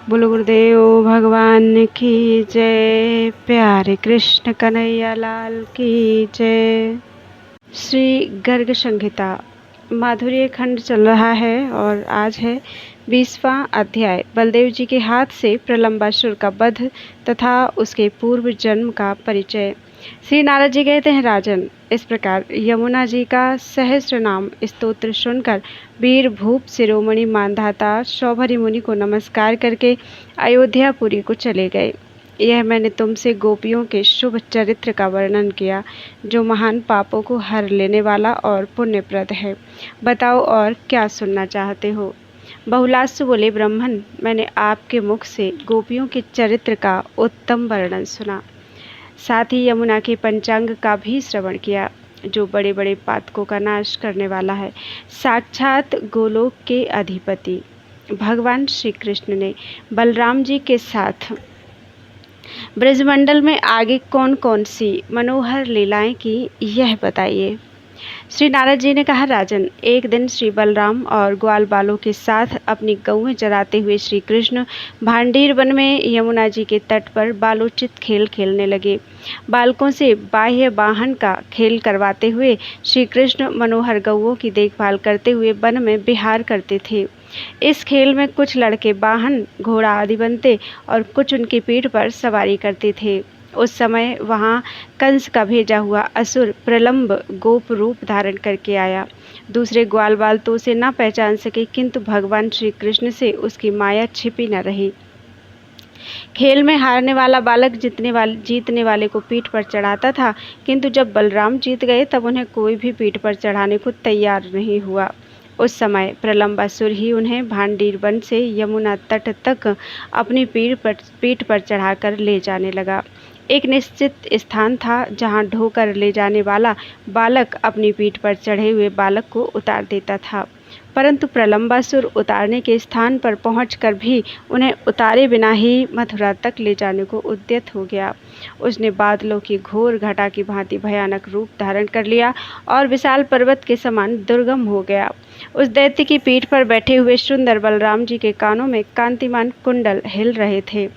बोलो गुरुदेव भगवान की जय। प्यारे कृष्ण कन्हैया लाल की जय। श्री गर्ग संहिता माधुर्य खंड चल रहा है और आज है 20वां अध्याय। बलदेव जी के हाथ से प्रलंबासुर का वध तथा उसके पूर्व जन्म का परिचय। श्री नारद जी कहते हैं, राजन, इस प्रकार यमुना जी का सहस्र नाम स्तोत्र सुनकर वीर भूप शिरोमणि मानधाता सौभरी मुनि को नमस्कार करके अयोध्यापुरी को चले गए। यह मैंने तुमसे गोपियों के शुभ चरित्र का वर्णन किया, जो महान पापों को हर लेने वाला और पुण्यप्रद है। बताओ और क्या सुनना चाहते हो। बहुलास्व बोले, ब्राह्मण, मैंने आपके मुख से गोपियों के चरित्र का उत्तम वर्णन सुना, साथ ही यमुना के पंचांग का भी श्रवण किया, जो बड़े बड़े पातकों का नाश करने वाला है। साक्षात गोलोक के अधिपति भगवान श्री कृष्ण ने बलराम जी के साथ ब्रजमंडल में आगे कौन कौन सी मनोहर लीलाएं की, यह बताइए। श्री नारद जी ने कहा, राजन, एक दिन श्री बलराम और ग्वाल बालों के साथ अपनी गौएं चराते हुए श्री कृष्ण भांडीर वन में यमुना जी के तट पर बालोचित खेल खेलने लगे। बालकों से बाह्य वाहन का खेल करवाते हुए श्री कृष्ण मनोहर गौओं की देखभाल करते हुए वन में विहार करते थे। इस खेल में कुछ लड़के वाहन, घोड़ा आदि बनते और कुछ उनकी पीठ पर सवारी करते थे। उस समय वहाँ कंस का भेजा हुआ असुर प्रलंब गोप रूप धारण करके आया। दूसरे ग्वाल बाल तो उसे न पहचान सके, किंतु भगवान श्री कृष्ण से उसकी माया छिपी न रही। खेल में हारने वाला बालक जीतने वाले को पीठ पर चढ़ाता था, किंतु जब बलराम जीत गए तब उन्हें कोई भी पीठ पर चढ़ाने को तैयार नहीं हुआ। उस समय प्रलंबासुर ही उन्हें भांडीर वन से यमुना तट तक अपनी पीठ पर चढ़ाकर ले जाने लगा। एक निश्चित स्थान था जहां ढोकर ले जाने वाला बालक अपनी पीठ पर चढ़े हुए बालक को उतार देता था, परंतु प्रलंबासुर उतारने के स्थान पर पहुंचकर भी उन्हें उतारे बिना ही मथुरा तक ले जाने को उद्यत हो गया। उसने बादलों की घोर घटा की भांति भयानक रूप धारण कर लिया और विशाल पर्वत के समान दुर्गम हो गया। उस दैत्य की पीठ पर बैठे हुए सुंदर बलराम जी के कानों में कांतिमान कुंडल हिल रहे थे।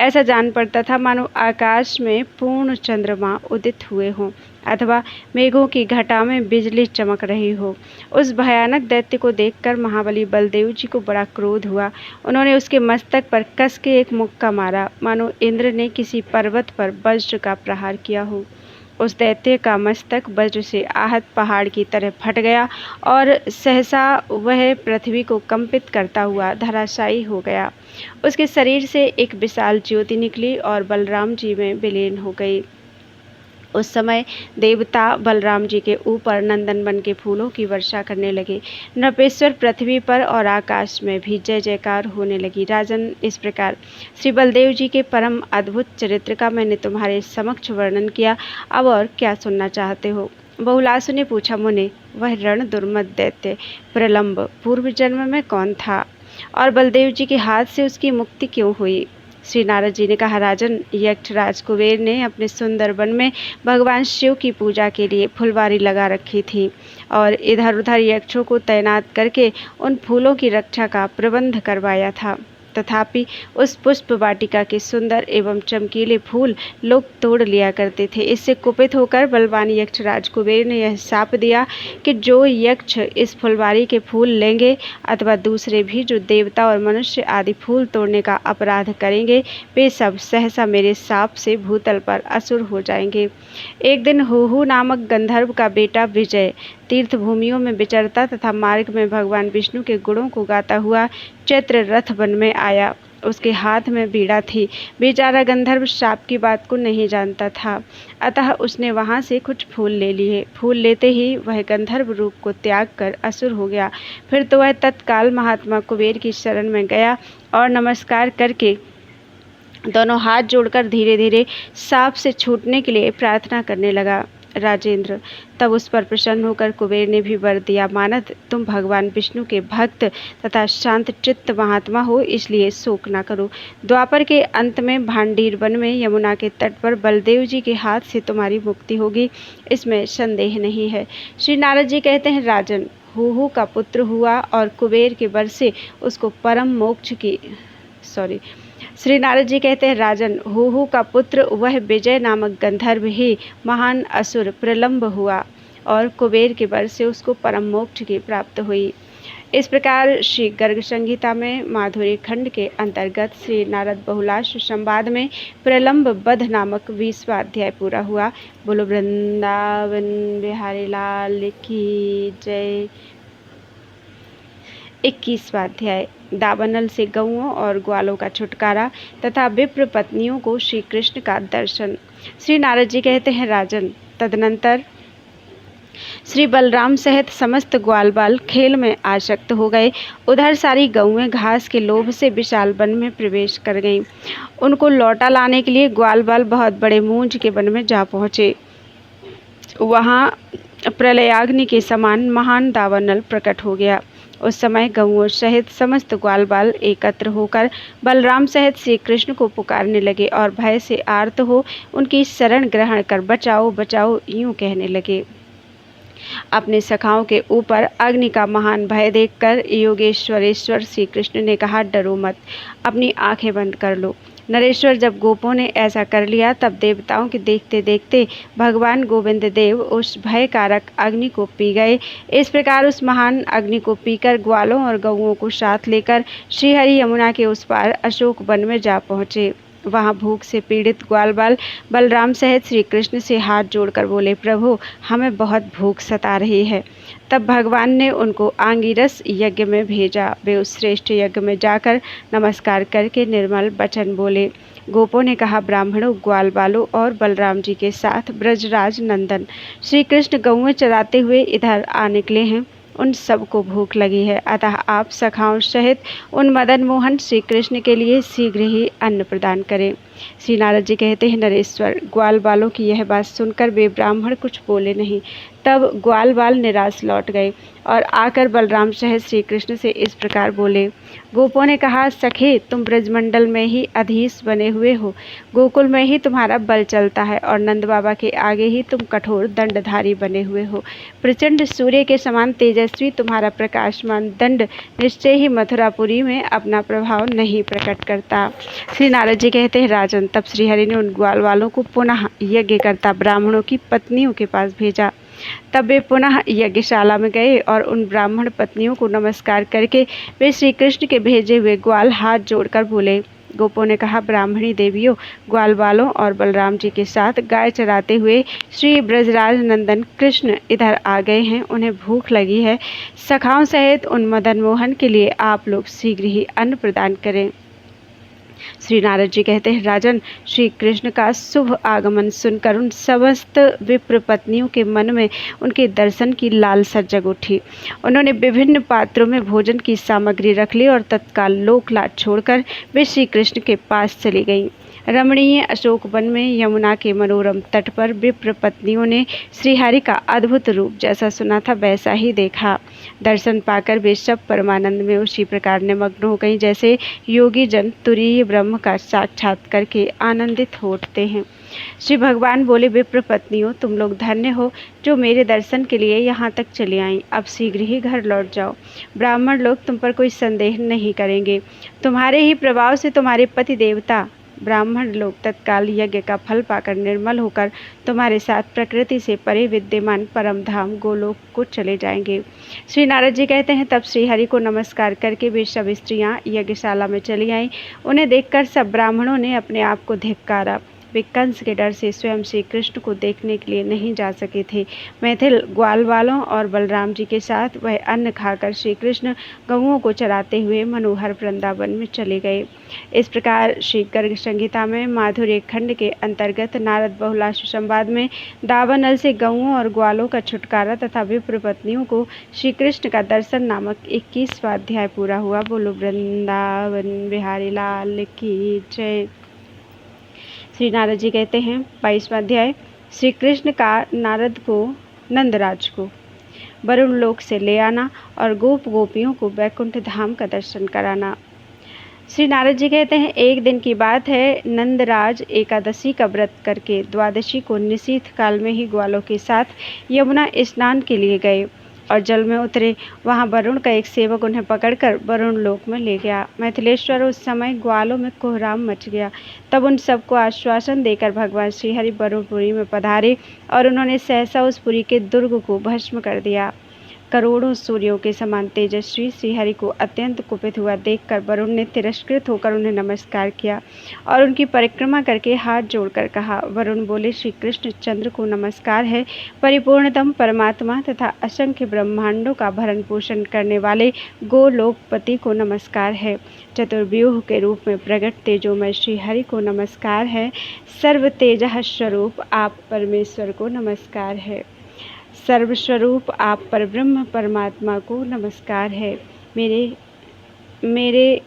ऐसा जान पड़ता था मानो आकाश में पूर्ण चंद्रमा उदित हुए हों अथवा मेघों की घटा में बिजली चमक रही हो। उस भयानक दैत्य को देखकर महाबली बलदेव जी को बड़ा क्रोध हुआ। उन्होंने उसके मस्तक पर कस के एक मुक्का मारा, मानो इंद्र ने किसी पर्वत पर वज्र का प्रहार किया हो। उस दैत्य का मस्तक वज्र से आहत पहाड़ की तरह फट गया और सहसा वह पृथ्वी को कंपित करता हुआ धराशायी हो गया। उसके शरीर से एक विशाल ज्योति निकली और बलराम जी में विलीन हो गई। उस समय देवता बलराम जी के ऊपर नंदनवन के फूलों की वर्षा करने लगे। नृपेश्वर पृथ्वी पर और आकाश में भी जय जयकार होने लगी। राजन, इस प्रकार श्री बलदेव जी के परम अद्भुत चरित्र का मैंने तुम्हारे समक्ष वर्णन किया। अब और क्या सुनना चाहते हो। बहुलासु ने पूछा, मुने, वह रण दुर्मद दैत्य प्रलंब पूर्व जन्म में कौन था और बलदेव जी के हाथ से उसकी मुक्ति क्यों हुई। श्री नारद जी ने कहा, राजन, यक्षराज कुबेर ने अपने सुंदर वन में भगवान शिव की पूजा के लिए फुलवारी लगा रखी थी और इधर उधर यक्षों को तैनात करके उन फूलों की रक्षा का प्रबंध करवाया था। तथापि उस पुष्प वाटिका के सुंदर एवं चमकीले फूल लोग तोड़ लिया करते थे। इससे कुपित होकर बलवान यक्षराज कुबेर ने यह शाप दिया कि जो यक्ष इस फुलवारी के फूल लेंगे अथवा दूसरे भी जो देवता और मनुष्य आदि फूल तोड़ने का अपराध करेंगे, वे सब सहसा मेरे शाप से भूतल पर असुर हो जाएंगे। एक दिन हुहु नामक गंधर्व का बेटा विजय तीर्थ भूमियों में विचरता तथा मार्ग में भगवान विष्णु के गुणों को गाता हुआ चैत्र रथ वन में आया। उसके हाथ में बीड़ा थी। बेचारा गंधर्व शाप की बात को नहीं जानता था, अतः उसने वहां से कुछ फूल ले लिए। फूल लेते ही वह गंधर्व रूप को त्याग कर असुर हो गया। फिर तो वह तत्काल महात्मा कुबेर की शरण में गया और नमस्कार करके दोनों हाथ जोड़कर धीरे धीरे शाप से छूटने के लिए प्रार्थना करने लगा। राजेंद्र, तब उस पर प्रसन्न होकर कुबेर ने भी वर दिया, मानद, तुम भगवान विष्णु के भक्त तथा शांत चित्त महात्मा हो, इसलिए शोक न करो। द्वापर के अंत में भांडीर वन में यमुना के तट पर बलदेव जी के हाथ से तुम्हारी मुक्ति होगी, इसमें संदेह नहीं है। श्री नारद जी कहते हैं, राजन, हुहु का पुत्र हुआ और कुबेर के वर से उसको परम मोक्ष की श्री नारद जी कहते हैं, राजन, हुहु का पुत्र वह विजय नामक गंधर्व ही महान असुर प्रलंब हुआ और कुबेर के वर से उसको परम मोक्ष की प्राप्त हुई। इस प्रकार श्री गर्ग संहिता में माधुर्य खंड के अंतर्गत श्री नारद बहुलाश संवाद में प्रलंब वध नामक 20वां अध्याय पूरा हुआ। बोलो वृंदावन बिहारी लाल की जय। 21वां अध्याय दावानल से गौओं और ग्वालों का छुटकारा तथा विप्र पत्नियों को श्री कृष्ण का दर्शन। श्री नारद जी कहते हैं, राजन, तदनंतर श्री बलराम सहित समस्त ग्वाल बाल खेल में आसक्त हो गए। उधर सारी गौएं घास के लोभ से विशाल वन में प्रवेश कर गईं। उनको लौटा लाने के लिए ग्वाल बाल बहुत बड़े मूंज के वन में जा पहुँचे। वहाँ प्रलयाग्नि के समान महान दावानल प्रकट हो गया। उस समय गौओं सहित समस्त ग्वाल बाल एकत्र होकर बलराम सहित श्री कृष्ण को पुकारने लगे और भय से आर्त हो उनकी शरण ग्रहण कर बचाओ बचाओ यूं कहने लगे। अपने सखाओं के ऊपर अग्नि का महान भय देखकर योगेश्वरेश्वर श्री कृष्ण ने कहा, डरो मत, अपनी आंखें बंद कर लो। नरेश्वर जब गोपों ने ऐसा कर लिया तब देवताओं के देखते देखते भगवान गोविंद देव उस भय कारक अग्नि को पी गए। इस प्रकार उस महान अग्नि को पीकर ग्वालों और गौओं को साथ लेकर श्रीहरि यमुना के उस पार अशोक वन में जा पहुँचे। वहाँ भूख से पीड़ित ग्वाल बाल बलराम सहित श्री कृष्ण से हाथ जोड़कर बोले, प्रभु, हमें बहुत भूख सता रही है। तब भगवान ने उनको आंगिरस यज्ञ में भेजा। वे उस श्रेष्ठ यज्ञ में जाकर नमस्कार करके निर्मल वचन बोले। गोपों ने कहा, ब्राह्मणों, ग्वाल बालों और बलराम जी के साथ ब्रजराज नंदन श्री कृष्ण गौएं चराते हुए इधर आ निकले हैं। उन सबको भूख लगी है, अतः आप सखाओं सहित उन मदन मोहन श्री कृष्ण के लिए शीघ्र ही अन्न प्रदान करें। श्री नारद जी कहते हैं, नरेश्वर, ग्वाल बालों की यह बात सुनकर वे ब्राह्मण कुछ बोले नहीं। तब ग्वाल बाल निराश लौट गए और आकर बलराम सहित श्री कृष्ण से इस प्रकार बोले। गोपों ने कहा, सखे, तुम ब्रजमंडल में ही अधीश बने हुए हो, गोकुल में ही तुम्हारा बल चलता है और नंद बाबा के आगे ही तुम कठोर दंडधारी बने हुए हो। प्रचंड सूर्य के समान तेजस्वी तुम्हारा प्रकाशमान दंड निश्चय ही मथुरापुरी में अपना प्रभाव नहीं प्रकट करता। श्री नारद जी कहते हैं, राजन, तब श्रीहरि ने उन ग्वाल वालों को पुनः यज्ञ करता ब्राह्मणों की पत्नियों के पास भेजा। तब वे पुनः यज्ञशाला में गए और उन ब्राह्मण पत्नियों को नमस्कार करके वे श्री कृष्ण के भेजे हुए ग्वाल हाथ जोड़कर बोले। गोपों ने कहा, ब्राह्मणी देवियों, ग्वाल बालों और बलराम जी के साथ गाय चराते हुए श्री ब्रजराज नंदन कृष्ण इधर आ गए हैं, उन्हें भूख लगी है। सखाओं सहित उन मदन मोहन के लिए आप लोग शीघ्र ही अन्न प्रदान करें। श्री नारद जी कहते हैं, राजन, श्री कृष्ण का शुभ आगमन सुनकर उन समस्त विप्र पत्नियों के मन में उनके दर्शन की लालसा जग उठी। उन्होंने विभिन्न पात्रों में भोजन की सामग्री रख ली और तत्काल लोकलाज छोड़कर वे श्री कृष्ण के पास चली गईं। रमणीय अशोक वन में यमुना के मनोरम तट पर विप्र पत्नियों ने श्रीहरि का अद्भुत रूप जैसा सुना था वैसा ही देखा। दर्शन पाकर वे सब परमानंद में उसी प्रकार निमग्न हो गई जैसे योगी जन तुरीय ब्रह्म का साक्षात करके आनंदित होते हैं। श्री भगवान बोले, विप्र पत्नियों, तुम लोग धन्य हो जो मेरे दर्शन के लिए यहाँ तक चले आईं। अब शीघ्र ही घर लौट जाओ। ब्राह्मण लोग तुम पर कोई संदेह नहीं करेंगे। तुम्हारे ही प्रभाव से तुम्हारे पति देवता ब्राह्मण लोग तत्काल यज्ञ का फल पाकर निर्मल होकर तुम्हारे साथ प्रकृति से परे विद्यमान परम धाम गोलोक को चले जाएंगे। श्री नारद जी कहते हैं, तब श्रीहरि को नमस्कार करके वे सब स्त्रियां यज्ञशाला में चली आईं। उन्हें देखकर सब ब्राह्मणों ने अपने आप को धिक्कारा। वे कंस के डर से स्वयं श्री कृष्ण को देखने के लिए नहीं जा सके थे। मैथिल ग्वाल वालों और बलराम जी के साथ वह अन्न खाकर श्री कृष्ण गौओं को चराते हुए मनोहर वृंदावन में चले गए। इस प्रकार श्री गर्ग संहिता में माधुर्य खंड के अंतर्गत नारद बहुलाश संवाद में दावानल से गौओं और ग्वालों का छुटकारा तथा विप्र पत्नियों को श्री कृष्ण का दर्शन नामक 21वां अध्याय पूरा हुआ। बोलो वृंदावन बिहारी लाल की जय। श्री नारद जी कहते हैं, 22वां अध्याय, श्री कृष्ण का नारद को नंदराज को वरुण लोक से ले आना और गोप गोपियों को वैकुंठ धाम का दर्शन कराना। श्री नारद जी कहते हैं, एक दिन की बात है, नंदराज एकादशी का व्रत करके द्वादशी को निशीथ काल में ही ग्वालों के साथ यमुना स्नान के लिए गए। और जल में उतरे। वहाँ वरुण का एक सेवक उन्हें पकड़कर वरुण लोक में ले गया। मैथिलेश्वर, उस समय ग्वालों में कोहराम मच गया। तब उन सबको आश्वासन देकर भगवान श्रीहरि वरुणपुरी में पधारे और उन्होंने सहसा उस पुरी के दुर्ग को भस्म कर दिया। करोड़ों सूर्यों के समान तेजस्वी श्रीहरि को अत्यंत कुपित हुआ देखकर वरुण ने तिरस्कृत होकर उन्हें नमस्कार किया और उनकी परिक्रमा करके हाथ जोड़कर कहा। वरुण बोले, श्री कृष्ण चंद्र को नमस्कार है। परिपूर्णतम परमात्मा तथा असंख्य ब्रह्मांडों का भरण पोषण करने वाले गोलोकपति को नमस्कार है। चतुर्व्यूह के रूप में प्रकट तेजोमय श्रीहरि को नमस्कार है। सर्व तेजः स्वरूप आप परमेश्वर को नमस्कार है। सर्वस्वरूप आप परब्रह्म परमात्मा को नमस्कार है। मेरे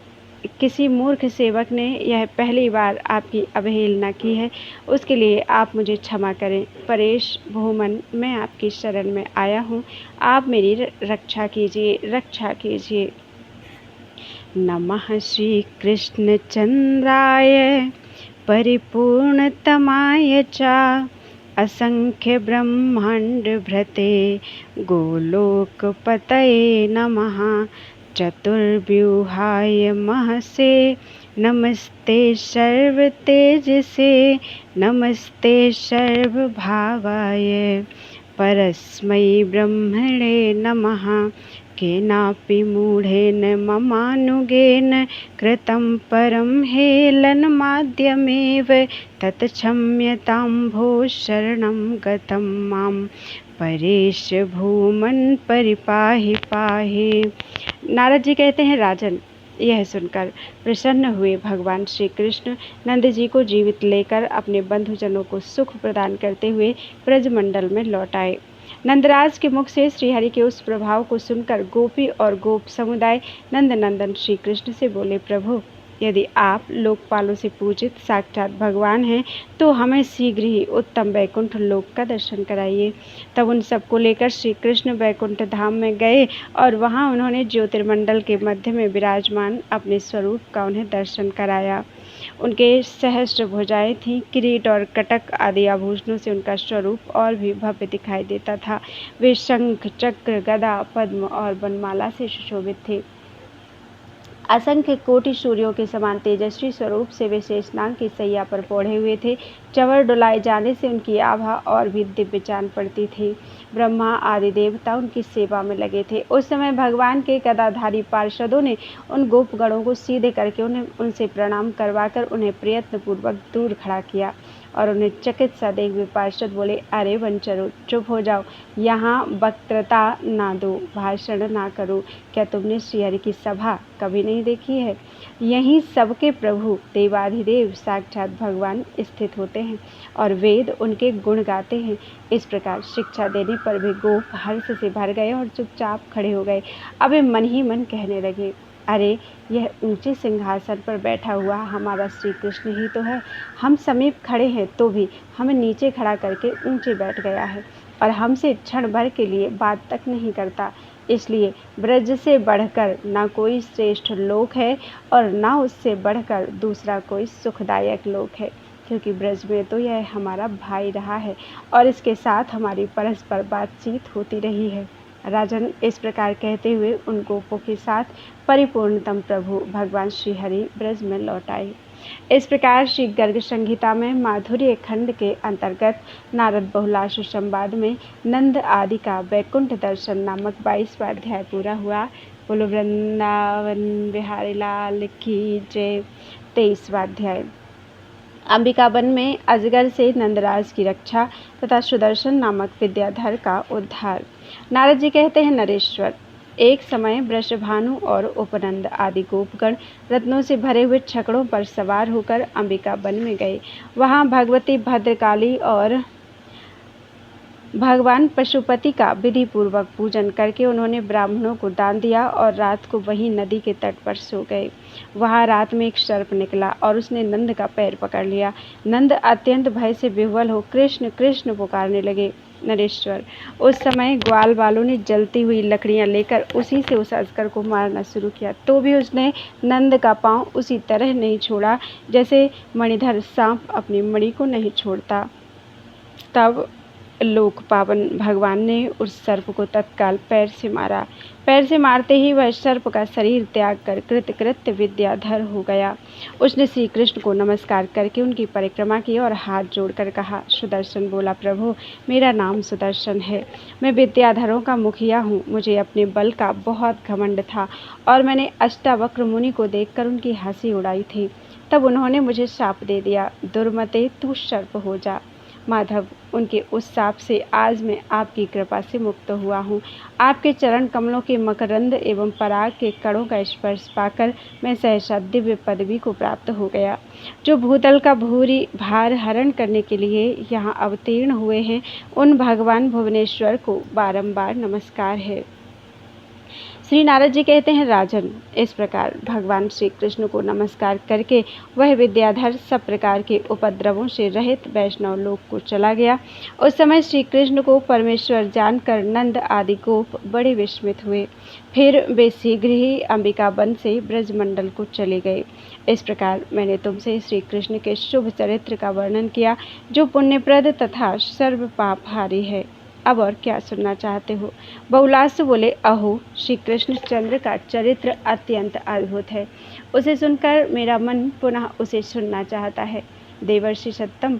किसी मूर्ख सेवक ने यह पहली बार आपकी अवहेलना की है, उसके लिए आप मुझे क्षमा करें। परेश भूमन, मैं आपकी शरण में आया हूँ, आप मेरी रक्षा कीजिए, रक्षा कीजिए। नमः श्री कृष्ण चंद्राय परिपूर्णतमाय च असंख्य ब्रह्मांड भृते गोलोकपतये नमः। चतुर्व्यूहाय महसे नमस्ते सर्वतेजसे नमस्ते सर्वभावाय परस्मै ब्रह्मणे नमः। केनापि मूढेन ममानुगेन कृतं परं हेलनमाद्यमेव तत्क्षम्यतां भो शरणं गतं मां परेश भूमन परिपाहि पाहि। नारद जी कहते हैं, राजन, यह सुनकर प्रसन्न हुए भगवान श्री कृष्ण नंद जी को जीवित लेकर अपने बंधुजनों को सुख प्रदान करते हुए ब्रजमंडल में लौट आए। नंदराज के मुख से श्रीहरि के उस प्रभाव को सुनकर गोपी और गोप समुदाय नंदनंदन श्री कृष्ण से बोले, प्रभु, यदि आप लोकपालों से पूजित साक्षात भगवान हैं तो हमें शीघ्र ही उत्तम वैकुंठ लोक का दर्शन कराइए। तब उन सबको लेकर श्री कृष्ण वैकुंठ धाम में गए और वहां उन्होंने ज्योतिर्मंडल के मध्य में विराजमान अपने स्वरूप का उन्हें दर्शन कराया। उनके सहस्त्र भुजाएं थीं, किरीट और कटक आदि आभूषणों से उनका स्वरूप और भी भव्य दिखाई देता था। वे शंख, चक्र, गदा, पद्म और वनमाला से सुशोभित थे। असंख्य कोटि सूर्यों के समान तेजस्वी स्वरूप से वे शेषनाग की सैया पर पौड़े हुए थे। चंवर डुलाए जाने से उनकी आभा और भी दिव्य जान पड़ती थी। ब्रह्मा आदि देवता उनकी सेवा में लगे थे। उस समय भगवान के गदाधारी पार्षदों ने उन गोपगणों को सीधे करके उनसे प्रणाम करवाकर उन्हें प्रयत्नपूर्वक दूर खड़ा किया और उन्हें चकित सा देख हुए पार्षद बोले, अरे वंचरो, चुप हो जाओ, यहाँ वक्तृता ना दो, भाषण ना करो। क्या तुमने श्रीहरि की सभा कभी नहीं देखी है? यहीं सबके प्रभु देवाधिदेव साक्षात भगवान स्थित होते हैं और वेद उनके गुण गाते हैं। इस प्रकार शिक्षा देने पर भी गोप हर्ष से भर गए और चुपचाप खड़े हो गए। अब वे मन ही मन कहने लगे, अरे, यह ऊंचे सिंहासन पर बैठा हुआ हमारा श्री कृष्ण ही तो है। हम समीप खड़े हैं तो भी हमें नीचे खड़ा करके ऊंचे बैठ गया है और हमसे क्षण भर के लिए बात तक नहीं करता। इसलिए ब्रज से बढ़कर ना कोई श्रेष्ठ लोक है और ना उससे बढ़कर दूसरा कोई सुखदायक लोक है, क्योंकि ब्रज में तो यह हमारा भाई रहा है और इसके साथ हमारी परस्पर बातचीत होती रही है। राजन, इस प्रकार कहते हुए उन गोपों के साथ परिपूर्णतम प्रभु भगवान श्रीहरि ब्रज में लौट आए। इस प्रकार श्री गर्ग संहिता में माधुर्य खंड के अंतर्गत नारद बहुलाश संवाद में नंद आदि का वैकुंठ दर्शन नामक 22वां अध्याय पूरा हुआ। बोलो वृंदावन बिहारी लाल की जय। 23वां अध्याय। अंबिकावन में अजगर से नंदराज की रक्षा तथा सुदर्शन नामक विद्याधर का उद्धार। नारद जी कहते हैं, नरेश्वर, एक समय वृषभानु और उपनंद आदि गोपगण रत्नों से भरे हुए छकड़ों पर सवार होकर अंबिकावन में गए। वहां भगवती भद्रकाली और भगवान पशुपति का विधि पूर्वक पूजन करके उन्होंने ब्राह्मणों को दान दिया और रात को वहीं नदी के तट पर सो गए। वहां रात में एक सर्प निकला और उसने नंद का पैर पकड़ लिया। नंद अत्यंत भय से विह्वल हो कृष्ण कृष्ण पुकारने लगे। नरेश्वर, उस समय ग्वाल वालों ने जलती हुई लकड़ियां लेकर उसी से उस अजगर को मारना शुरू किया, तो भी उसने नंद का पांव उसी तरह नहीं छोड़ा जैसे मणिधर सांप अपनी मणि को नहीं छोड़ता। तब लोक पावन भगवान ने उस सर्प को तत्काल पैर से मारा। पैर से मारते ही वह सर्प का शरीर त्याग कर कृतकृत्य विद्याधर हो गया। उसने श्री कृष्ण को नमस्कार करके उनकी परिक्रमा की और हाथ जोड़कर कहा, सुदर्शन बोला, प्रभु मेरा नाम सुदर्शन है, मैं विद्याधरों का मुखिया हूँ। मुझे अपने बल का बहुत घमंड था और मैंने अष्टावक्र मुनि को देखकर उनकी हंसी उड़ाई थी। तब उन्होंने मुझे शाप दे दिया, दुर्मते तू सर्प हो जा। माधव, उनके उस शाप से आज मैं आपकी कृपा से मुक्त हुआ हूँ। आपके चरण कमलों के मकरंद एवं पराग के कणों का स्पर्श पाकर मैं सहसा दिव्य पदवी को प्राप्त हो गया। जो भूतल का भूरी भार हरण करने के लिए यहाँ अवतीर्ण हुए हैं, उन भगवान भुवनेश्वर को बारंबार नमस्कार है। श्री नारद जी कहते हैं, राजन, इस प्रकार भगवान श्री कृष्ण को नमस्कार करके वह विद्याधर सब प्रकार के उपद्रवों से रहित वैष्णव लोक को चला गया। उस समय श्री कृष्ण को परमेश्वर जानकर नंद आदि गोप बड़े विस्मित हुए। फिर वे शीघ्र ही अंबिका वन से ब्रजमंडल को चले गए। इस प्रकार मैंने तुमसे श्री कृष्ण के शुभ चरित्र का वर्णन किया, जो पुण्यप्रद तथा सर्व पापहारी है। अब और क्या सुनना चाहते हो? बहुलास से बोले, अहो, श्री कृष्णचंद्र का चरित्र अत्यंत अद्भुत है। उसे सुनकर मेरा मन पुनः उसे सुनना चाहता है। देवर्षि सत्तम,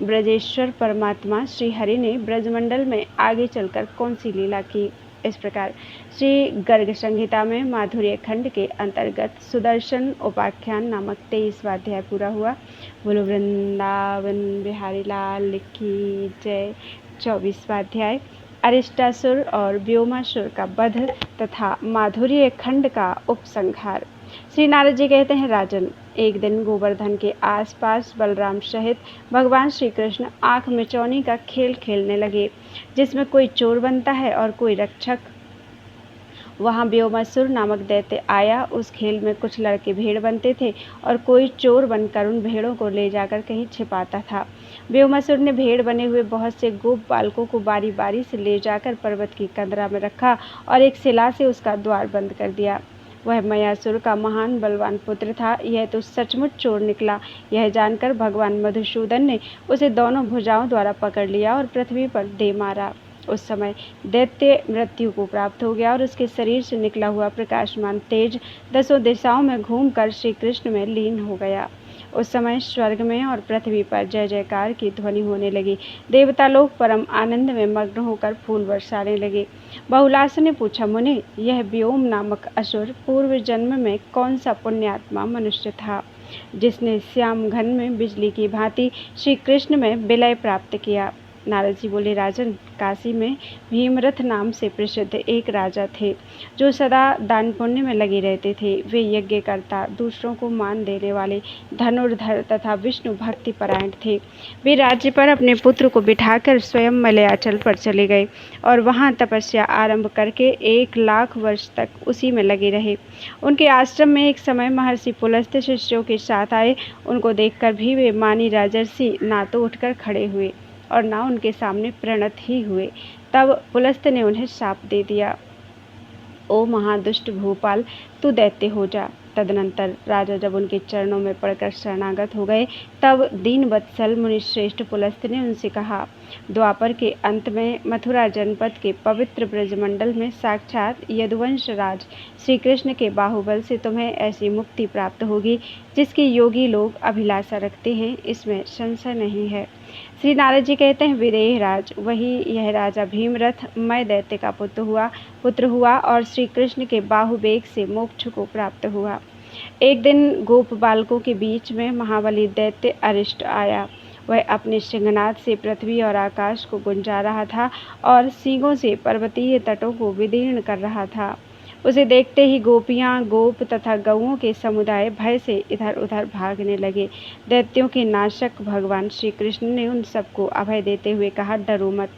ब्रजेश्वर परमात्मा श्री हरि ने ब्रजमंडल में आगे चलकर कौन सी लीला की? इस प्रकार श्री गर्ग संहिता में माधुर्य खंड के अंतर्गत सुदर्शन उपाख्यान नामक 23वां अध्याय पूरा हुआ। बोलो वृंदावन बिहारी लाल की जय। 24वां अध्याय अरिष्टासुर और व्योमासुर का वध तथा माधुर्य खंड का उपसंहार। श्री नारद जी कहते हैं, राजन, एक दिन गोवर्धन के आसपास बलराम सहित भगवान श्री कृष्ण आंख मिचौनी का खेल खेलने लगे, जिसमें कोई चोर बनता है और कोई रक्षक। वहाँ व्योमासुर नामक दैत्य आया। उस खेल में कुछ लड़के भेड़ बनते थे और कोई चोर बनकर उन भेड़ों को ले जाकर कहीं छिपाता था। व्योमासुर ने भेड़ बने हुए बहुत से गोप बालकों को बारी बारी से ले जाकर पर्वत की कंदरा में रखा और एक शिला से उसका द्वार बंद कर दिया। वह मयासुर का महान बलवान पुत्र था। यह तो सचमुच चोर निकला। यह जानकर भगवान मधुसूदन ने उसे दोनों भुजाओं द्वारा पकड़ लिया और पृथ्वी पर दे मारा। उस समय दैत्य मृत्यु को प्राप्त हो गया और उसके शरीर से निकला हुआ प्रकाशमान तेज 10 दिशाओं में घूमकर श्री कृष्ण में लीन हो गया। उस समय स्वर्ग में और पृथ्वी पर जय जयकार की ध्वनि होने लगी। देवता लोग परम आनंद में मग्न होकर फूल बरसाने लगे। बहुलास ने पूछा, मुनि, यह व्योम नामक असुर पूर्व जन्म में कौन सा पुण्यात्मा मनुष्य था, जिसने श्याम घन में बिजली की भांति श्री कृष्ण में विलय प्राप्त किया? नारद जी बोले, राजन, काशी में भीमरथ नाम से प्रसिद्ध एक राजा थे, जो सदा दान पुण्य में लगे रहते थे। वे यज्ञ करता, दूसरों को मान देने वाले, धनुर्धर तथा विष्णु भक्ति परायण थे। वे राज्य पर अपने पुत्र को बिठाकर स्वयं मलयाचल पर चले गए और वहां तपस्या आरंभ करके 1 लाख वर्ष तक उसी में लगे रहे। उनके आश्रम में एक समय महर्षि पुलस्त्य शिष्यों के साथ आए। उनको देखकर भी वे मानी राजर्षि ना तो उठकर खड़े हुए और ना उनके सामने प्रणत ही हुए। तब पुलस्त्य ने उन्हें शाप दे दिया, ओ महादुष्ट भूपाल, तू दैत्य हो जा। तदनंतर राजा जब उनके चरणों में पड़कर शरणागत हो गए, तब दीनवत्सल मुनिश्रेष्ठ पुलस्त्य ने उनसे कहा, द्वापर के अंत में मथुरा जनपद के पवित्र ब्रजमंडल में साक्षात यदुवंश राज श्री कृष्ण के बाहुबल से तुम्हें ऐसी मुक्ति प्राप्त होगी जिसकी योगी लोग अभिलाषा रखते हैं, इसमें संशय नहीं है। श्री नारद जी कहते हैं, विदेह राज, वही यह राजा भीमरथ मय दैत्य का पुत्र हुआ और श्री कृष्ण के बाहुवेग से मोक्ष को प्राप्त हुआ। एक दिन गोप बालकों के बीच में महाबली दैत्य अरिष्ट आया। वह अपने सिंहनाद से पृथ्वी और आकाश को गुंजा रहा था और सींगों से पर्वतीय तटों को विदीर्ण कर रहा था। उसे देखते ही गोपियां, गोप तथा गौओं के समुदाय भय से इधर उधर भागने लगे। दैत्यों के नाशक भगवान श्री कृष्ण ने उन सबको अभय देते हुए कहा, डरो मत।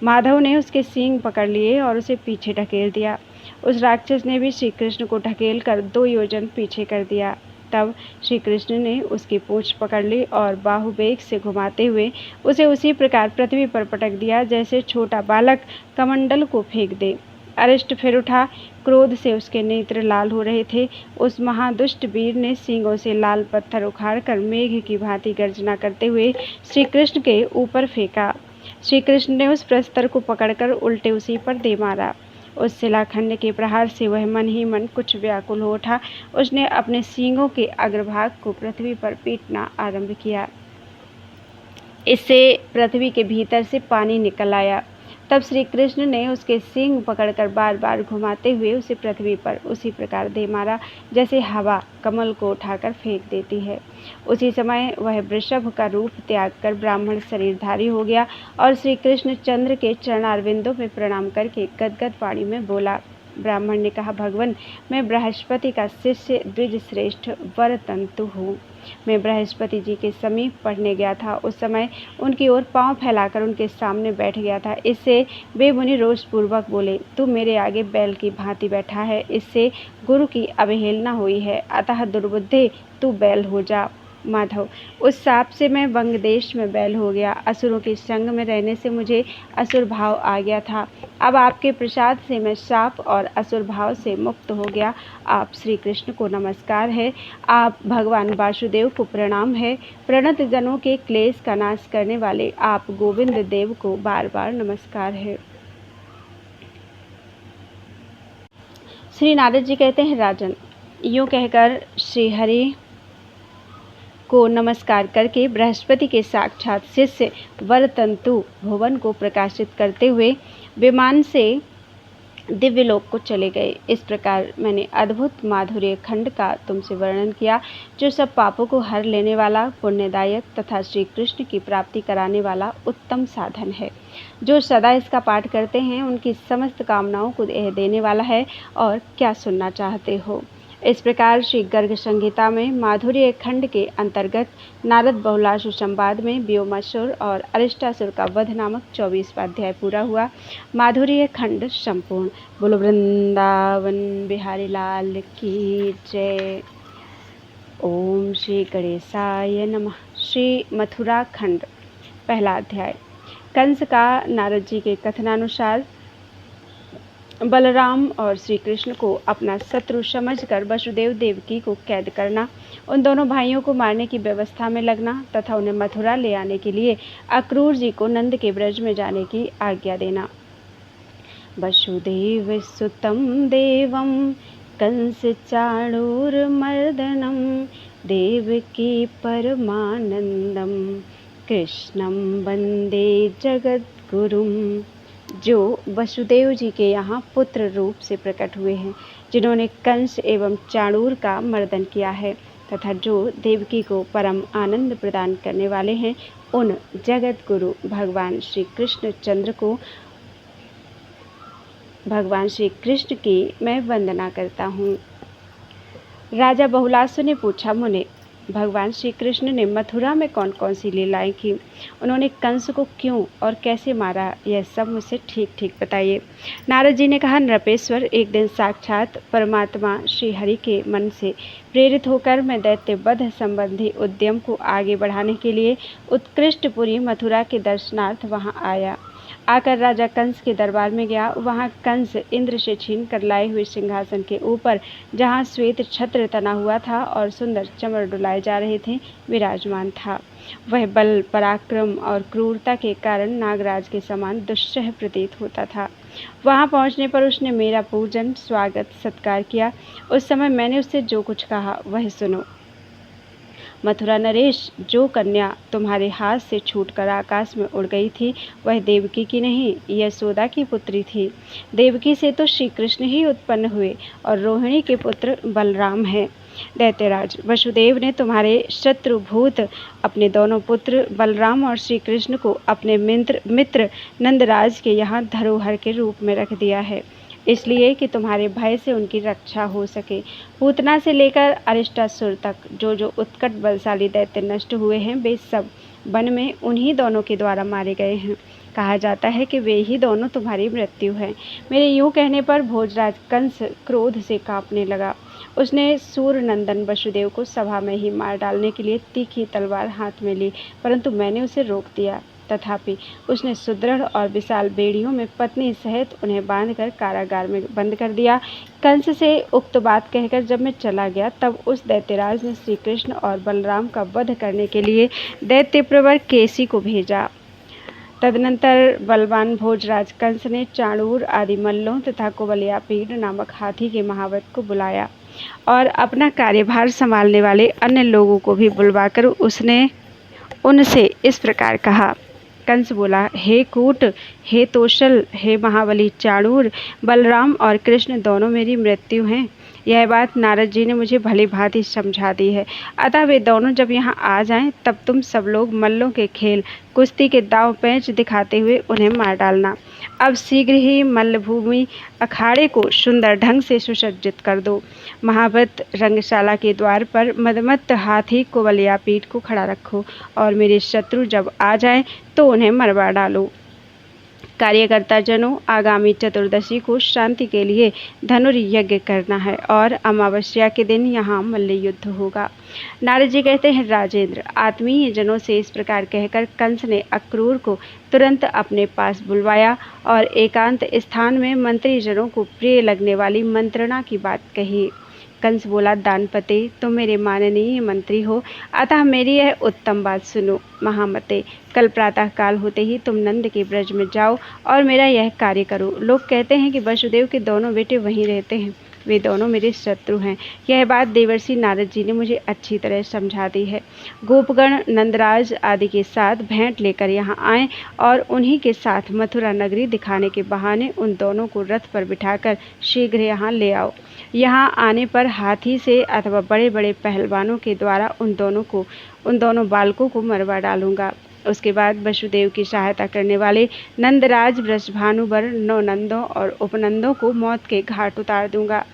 माधव ने उसके सींग पकड़ लिए और उसे पीछे ढकेल दिया। उस राक्षस ने भी श्री कृष्ण को ढकेल कर 2 योजन पीछे कर दिया। तब श्री कृष्ण ने उसकी पूंछ पकड़ ली और बाहुवेग से घुमाते हुए उसे उसी प्रकार पृथ्वी पर पटक दिया जैसे छोटा बालक कमंडल को फेंक दे। अरिष्ट फिर उठा। क्रोध से उसके नेत्र लाल हो रहे थे। उस महादुष्ट वीर ने सींगों से लाल पत्थर उखाड़कर मेघ की भांति गर्जना करते हुए श्री कृष्ण के ऊपर फेंका। श्री कृष्ण ने उस प्रस्तर को पकड़कर उल्टे उसी पर दे मारा। उस शिलाखंड के प्रहार से वह मन ही मन कुछ व्याकुल हो उठा। उसने अपने सींगों के अग्रभाग को पृथ्वी पर पीटना आरंभ किया। इससे पृथ्वी के भीतर से पानी निकल आया। तब श्री कृष्ण ने उसके सींग पकड़कर बार बार घुमाते हुए उसे पृथ्वी पर उसी प्रकार दे मारा जैसे हवा कमल को उठाकर फेंक देती है। उसी समय वह वृषभ का रूप त्याग कर ब्राह्मण शरीरधारी हो गया और श्री कृष्ण चंद्र के चरणारविंदों में प्रणाम करके गदगद वाणी में बोला। ब्राह्मण ने कहा, भगवान, मैं बृहस्पति का शिष्य द्विज श्रेष्ठ वरतंतु हूँ। मैं बृहस्पति जी के समीप पढ़ने गया था। उस समय उनकी ओर पांव फैलाकर उनके सामने बैठ गया था। इससे वे मुनि रोषपूर्वक बोले, तू मेरे आगे बैल की भांति बैठा है। इससे गुरु की अवहेलना हुई है, अतः दुर्बुद्धे तू बैल हो जा। माधव, उस साप से मैं वंग देश में बैल हो गया। असुरों के संग में रहने से मुझे असुर भाव आ गया था। अब आपके प्रसाद से मैं साप और असुर भाव से मुक्त हो गया। आप श्री कृष्ण को नमस्कार है। आप भगवान वासुदेव को प्रणाम है। प्रणत जनों के क्लेश का नाश करने वाले आप गोविंद देव को बार बार नमस्कार है। श्री नारद जी कहते हैं, राजन, यूँ कहकर श्रीहरि को नमस्कार करके बृहस्पति के साक्षात शिष्य वरतंतु भुवन को प्रकाशित करते हुए विमान से दिव्यलोक को चले गए। इस प्रकार मैंने अद्भुत माधुर्य खंड का तुमसे वर्णन किया, जो सब पापों को हर लेने वाला, पुण्यदायक तथा श्री कृष्ण की प्राप्ति कराने वाला उत्तम साधन है। जो सदा इसका पाठ करते हैं उनकी समस्त कामनाओं को देने वाला है। और क्या सुनना चाहते हो? इस प्रकार श्री गर्ग संहिता में माधुर्य खंड के अंतर्गत नारद बहुलासु संवाद में व्योमासुर और अरिष्टासुर का वध नामक 24वां अध्याय पूरा हुआ। माधुर्य खंड संपूर्ण। बोलो वृंदावन बिहारी लाल की जय। ओम श्री गणेशाय नमः। श्री मथुरा खंड, पहला अध्याय। कंस का नारद जी के कथनानुसार बलराम और श्री कृष्ण को अपना शत्रु समझकर वसुदेव देवकी को कैद करना, उन दोनों भाइयों को मारने की व्यवस्था में लगना तथा उन्हें मथुरा ले आने के लिए अक्रूर जी को नंद के ब्रज में जाने की आज्ञा देना। वसुदेव सुतम देवम कंस चाणूरमर्दनम देवकी परमानंदम कृष्णम वंदे जगद्गुरुम। जो वसुदेव जी के यहाँ पुत्र रूप से प्रकट हुए हैं, जिन्होंने कंस एवं चाणूर का मर्दन किया है तथा जो देवकी को परम आनंद प्रदान करने वाले हैं, उन जगत गुरु भगवान श्री कृष्ण चंद्र को, भगवान श्री कृष्ण की मैं वंदना करता हूँ। राजा बहुलासु ने पूछा, मुने, भगवान श्री कृष्ण ने मथुरा में कौन कौन सी लीलाएं की? उन्होंने कंस को क्यों और कैसे मारा? यह सब मुझसे ठीक ठीक बताइए। नारद जी ने कहा, नृपेश्वर, एक दिन साक्षात परमात्मा श्री हरि के मन से प्रेरित होकर मैं दैत्य वध संबंधी उद्यम को आगे बढ़ाने के लिए उत्कृष्टपुरी मथुरा के दर्शनार्थ वहां आया। आकर राजा कंस के दरबार में गया। वहां कंस इंद्र से छीन कर लाए हुए सिंहासन के ऊपर, जहां श्वेत छत्र तना हुआ था और सुंदर चमर डुलाए जा रहे थे, विराजमान था। वह बल, पराक्रम और क्रूरता के कारण नागराज के समान दुस्सह प्रतीत होता था। वहां पहुंचने पर उसने मेरा पूजन, स्वागत, सत्कार किया। उस समय मैंने उससे जो कुछ कहा वह सुनो। मथुरा नरेश, जो कन्या तुम्हारे हाथ से छूटकर आकाश में उड़ गई थी, वह देवकी की नहीं, यशोदा की पुत्री थी। देवकी से तो श्री कृष्ण ही उत्पन्न हुए और रोहिणी के पुत्र बलराम हैं। दैत्यराज, वसुदेव ने तुम्हारे शत्रुभूत अपने दोनों पुत्र बलराम और श्री कृष्ण को अपने मित्र नंदराज के यहाँ धरोहर के रूप में रख दिया है, इसलिए कि तुम्हारे भय से उनकी रक्षा हो सके। पूतना से लेकर अरिष्टासुर तक जो जो उत्कट बलशाली दैत्य नष्ट हुए हैं, वे सब वन में उन्हीं दोनों के द्वारा मारे गए हैं। कहा जाता है कि वे ही दोनों तुम्हारी मृत्यु है। मेरे यूं कहने पर भोजराज कंस क्रोध से कांपने लगा। उसने सूरनंदन वसुदेव को सभा में ही मार डालने के लिए तीखी तलवार हाथ में ली, परंतु मैंने उसे रोक दिया। तथापि उसने सुदृढ़ और विशाल बेड़ियों में पत्नी सहित उन्हें बांधकर कारागार में बंद कर दिया। कंस से उक्त बात कहकर जब मैं चला गया, तब उस दैत्यराज ने श्री कृष्ण और बलराम का वध करने के लिए दैत्य प्रवर केसी को भेजा। तदनंतर बलवान भोजराज कंस ने चाणूर आदि मल्लों तथा कुवलयापीड़ नामक हाथी के महावत को बुलाया और अपना कार्यभार संभालने वाले अन्य लोगों को भी बुलवाकर उसने उनसे इस प्रकार कहा। कंस बोला, हे कूट, हे तोषल, हे महाबली चाणूर, बलराम और कृष्ण दोनों मेरी मृत्यु हैं। यह बात नारद जी ने मुझे भली भांति समझा दी है। अतः वे दोनों जब यहाँ आ जाएं, तब तुम सब लोग मल्लों के खेल, कुश्ती के दांव पेंच दिखाते हुए उन्हें मार डालना। अब शीघ्र ही मल्लभूमि अखाड़े को सुंदर ढंग से सुसज्जित कर दो। महावत रंगशाला के द्वार पर मदमत्त हाथी कुवलयापीठ को खड़ा रखो और मेरे शत्रु जब आ जाएं तो उन्हें मरवा डालो। कार्यकर्ता जनों, आगामी चतुर्दशी को शांति के लिए धनुर्यज्ञ करना है और अमावस्या के दिन यहाँ मल्ल युद्ध होगा। नारद जी कहते हैं, राजेंद्र, आत्मीय जनों से इस प्रकार कहकर कंस ने अक्रूर को तुरंत अपने पास बुलवाया और एकांत स्थान में मंत्री जनों को प्रिय लगने वाली मंत्रणा की बात कही। कंस बोला, दानपते, तुम मेरे माननीय मंत्री हो, अतः मेरी यह उत्तम बात सुनो। महामते, कल प्रातः काल होते ही तुम नंद के ब्रज में जाओ और मेरा यह कार्य करो। लोग कहते हैं कि वसुदेव के दोनों बेटे वहीं रहते हैं, वे दोनों मेरे शत्रु हैं। यह बात देवर्षि नारद जी ने मुझे अच्छी तरह समझा दी है। गोपगण नंदराज आदि के साथ भेंट लेकर यहाँ आए और उन्हीं के साथ मथुरा नगरी दिखाने के बहाने उन दोनों को रथ पर बिठाकर शीघ्र यहाँ ले आओ। यहाँ आने पर हाथी से अथवा बड़े बड़े पहलवानों के द्वारा उन दोनों बालकों को मरवा डालूंगा। उसके बाद वसुदेव की सहायता करने वाले नंदराज वृषभानुवर नौनंदों और उपनंदों को मौत के घाट उतार दूंगा।